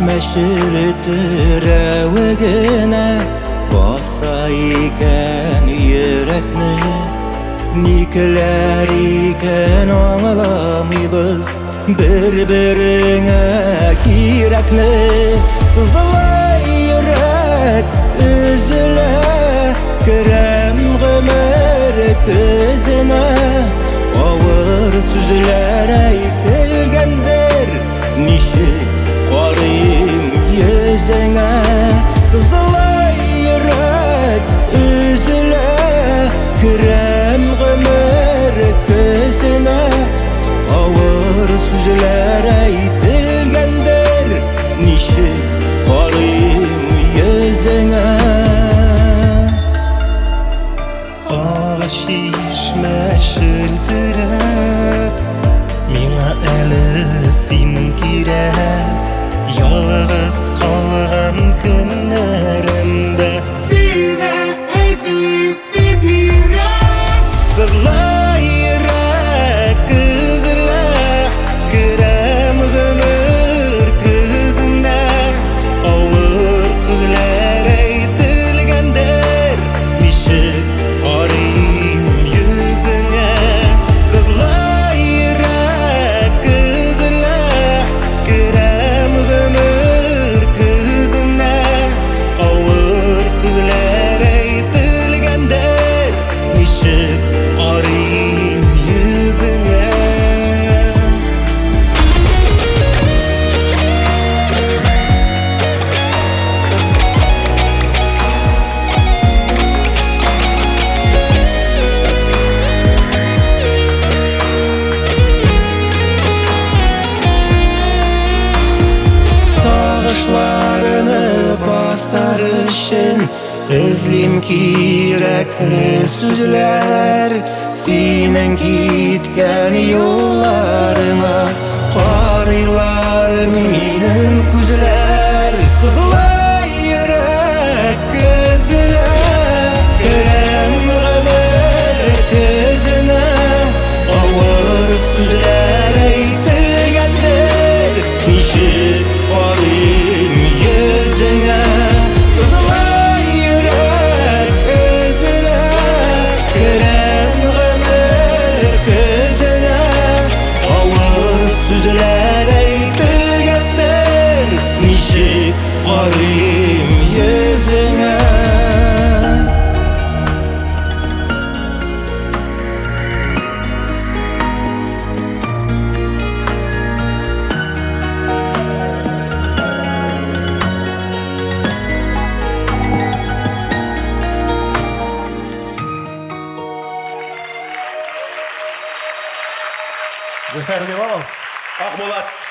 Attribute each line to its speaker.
Speaker 1: meşir tirevegine basa iken yürekni nikler iken anlamayız birbirine kirekni sızılay yürek üzüle krem gımer gözüne ağır sözler aytilgendir nişik qarayım yüzüne sızılay yürek üzüle krem gımer gözüne ağır sözler aytilgendir nişik qarayım yüzüne
Speaker 2: Şişme şıltırıp Mina eli sin kirek Yalğız kalgan günlerimde
Speaker 3: Sine ezilip bitirek
Speaker 2: Sızlay yürek kızıla Krem gümür kızına Ağır sözler aytilgendir Nişik qarayım yüzüne Sızlay yürek kızıla Krem gümür kızına Ağır sözler aytilgendir Nişik qarayım yüzüne
Speaker 1: Sağışlarını basarışın özlim kirekli sözler Senin gitken yollarına qaraylar minin gözler Sızılay yürek gözüne krem gımer gözüne ağır sözler aytilgendir nişik qarayım yüzüne sızılay yürek gözüne krem gımer gözüne ağır sözler aytilgendir nişik qarayım yüzüne
Speaker 2: Zafer Milanov Akbolat